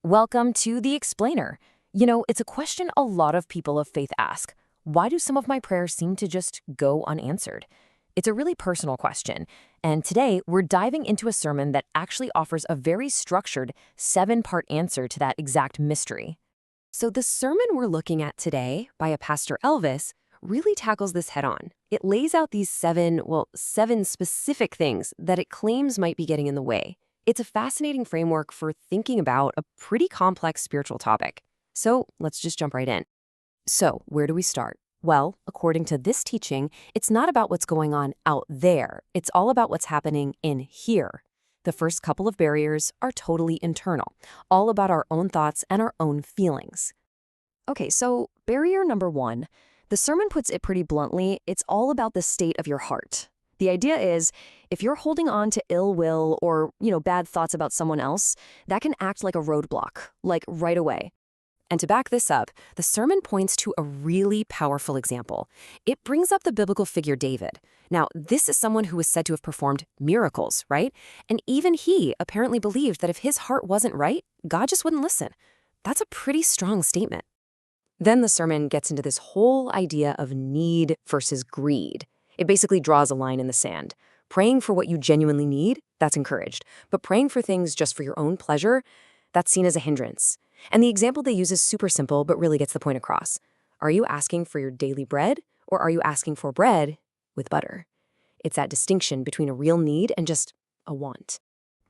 Welcome to The Explainer. It's a question a lot of people of faith ask. Why do some of my prayers seem to just go unanswered? It's a really personal question, and today we're diving into a sermon that actually offers a very structured 7-part answer to that exact mystery. So the sermon we're looking at today by a Pastor Elvis really tackles this head-on. It lays out these seven specific things that it claims might be getting in the way. It's a fascinating framework for thinking about a pretty complex spiritual topic. So let's just jump right in. So where do we start? Well, according to this teaching, it's not about what's going on out there. It's all about what's happening in here. The first couple of barriers are totally internal, all about our own thoughts and our own feelings. Okay, so barrier number 1. The sermon puts it pretty bluntly, it's all about the state of your heart. The idea is, if you're holding on to ill will or, bad thoughts about someone else, that can act like a roadblock, like right away. And to back this up, the sermon points to a really powerful example. It brings up the biblical figure David. Now, this is someone who is said to have performed miracles, right? And even he apparently believed that if his heart wasn't right, God just wouldn't listen. That's a pretty strong statement. Then the sermon gets into this whole idea of need versus greed. It basically draws a line in the sand. Praying for what you genuinely need, that's encouraged. But praying for things just for your own pleasure, that's seen as a hindrance. And the example they use is super simple, but really gets the point across. Are you asking for your daily bread, or are you asking for bread with butter? It's that distinction between a real need and just a want.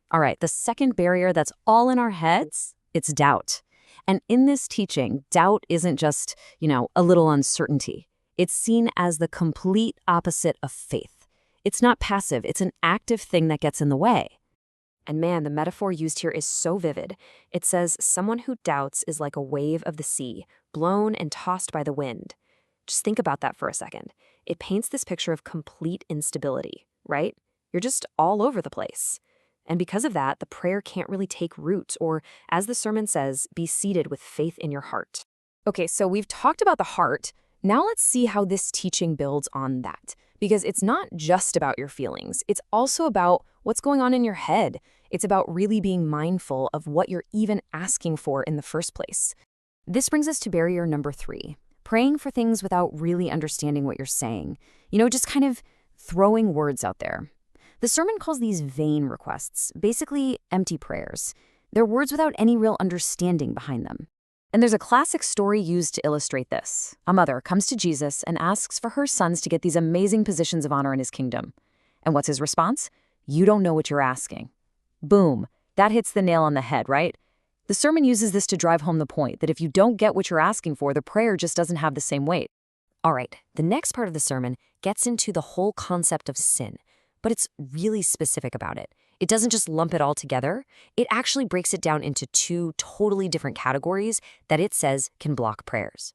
All right, the second barrier that's all in our heads, it's doubt. And in this teaching, doubt isn't just, a little uncertainty. It's seen as the complete opposite of faith. It's not passive, it's an active thing that gets in the way. And man, the metaphor used here is so vivid. It says, someone who doubts is like a wave of the sea, blown and tossed by the wind. Just think about that for a second. It paints this picture of complete instability, right? You're just all over the place. And because of that, the prayer can't really take root or, as the sermon says, be seated with faith in your heart. Okay, so we've talked about the heart. Now let's see how this teaching builds on that. Because it's not just about your feelings. It's also about what's going on in your head. It's about really being mindful of what you're even asking for in the first place. This brings us to barrier number 3, praying for things without really understanding what you're saying. Just kind of throwing words out there. The sermon calls these vain requests, basically empty prayers. They're words without any real understanding behind them. And there's a classic story used to illustrate this. A mother comes to Jesus and asks for her sons to get these amazing positions of honor in his kingdom. And what's his response? You don't know what you're asking. Boom. That hits the nail on the head, right? The sermon uses this to drive home the point that if you don't get what you're asking for, the prayer just doesn't have the same weight. All right, the next part of the sermon gets into the whole concept of sin, but it's really specific about it. It doesn't just lump it all together. It actually breaks it down into 2 totally different categories that it says can block prayers.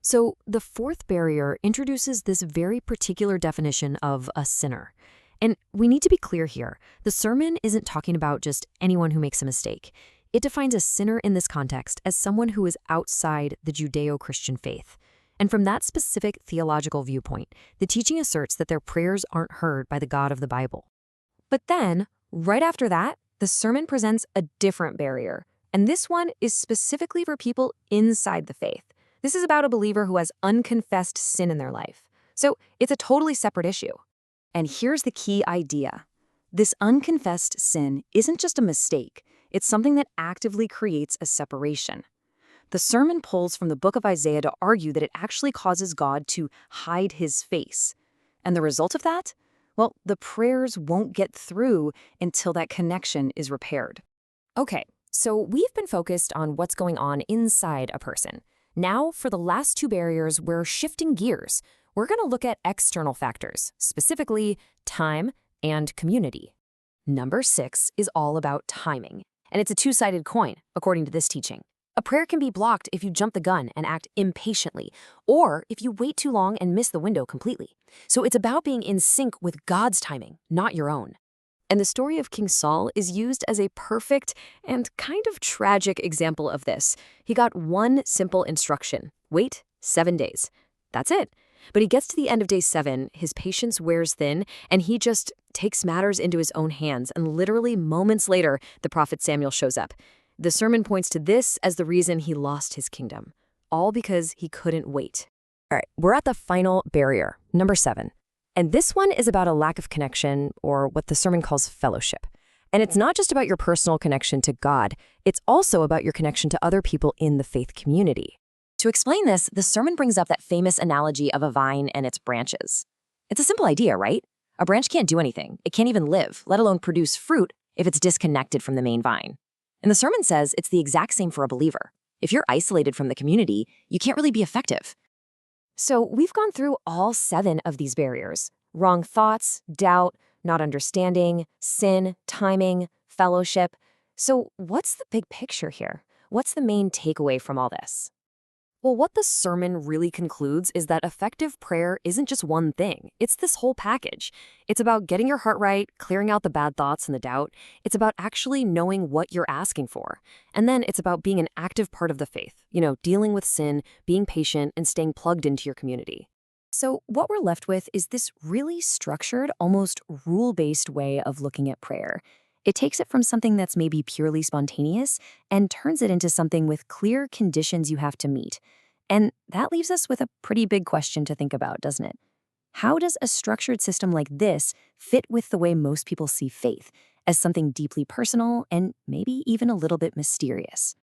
So the 4th barrier introduces this very particular definition of a sinner. And we need to be clear here. The sermon isn't talking about just anyone who makes a mistake. It defines a sinner in this context as someone who is outside the Judeo-Christian faith. And from that specific theological viewpoint, the teaching asserts that their prayers aren't heard by the God of the Bible. But then, right after that, the sermon presents a different barrier. And this one is specifically for people inside the faith. This is about a believer who has unconfessed sin in their life. So it's a totally separate issue. And here's the key idea. This unconfessed sin isn't just a mistake. It's something that actively creates a separation. The sermon pulls from the book of Isaiah to argue that it actually causes God to hide his face. And the result of that? Well, the prayers won't get through until that connection is repaired. Okay, so we've been focused on what's going on inside a person. Now, for the last 2 barriers, we're shifting gears. We're going to look at external factors, specifically time and community. Number 6 is all about timing, and it's a 2-sided coin, according to this teaching. A prayer can be blocked if you jump the gun and act impatiently, or if you wait too long and miss the window completely. So it's about being in sync with God's timing, not your own. And the story of King Saul is used as a perfect and kind of tragic example of this. He got one simple instruction: wait 7 days. That's it. But he gets to the end of day 7, his patience wears thin, and he just takes matters into his own hands, and literally moments later, the prophet Samuel shows up. The sermon points to this as the reason he lost his kingdom, all because he couldn't wait. All right, we're at the final barrier, number 7. And this one is about a lack of connection, or what the sermon calls fellowship. And it's not just about your personal connection to God, it's also about your connection to other people in the faith community. To explain this, the sermon brings up that famous analogy of a vine and its branches. It's a simple idea, right? A branch can't do anything. It can't even live, let alone produce fruit, if it's disconnected from the main vine. And the sermon says it's the exact same for a believer. If you're isolated from the community, you can't really be effective. So we've gone through all 7 of these barriers: wrong thoughts, doubt, not understanding, sin, timing, fellowship. So what's the big picture here? What's the main takeaway from all this? Well, what the sermon really concludes is that effective prayer isn't just one thing. It's this whole package. It's about getting your heart right, clearing out the bad thoughts and the doubt. It's about actually knowing what you're asking for. And then it's about being an active part of the faith, dealing with sin, being patient, and staying plugged into your community. So what we're left with is this really structured, almost rule-based way of looking at prayer. It takes it from something that's maybe purely spontaneous and turns it into something with clear conditions you have to meet. And that leaves us with a pretty big question to think about, doesn't it? How does a structured system like this fit with the way most people see faith, as something deeply personal and maybe even a little bit mysterious?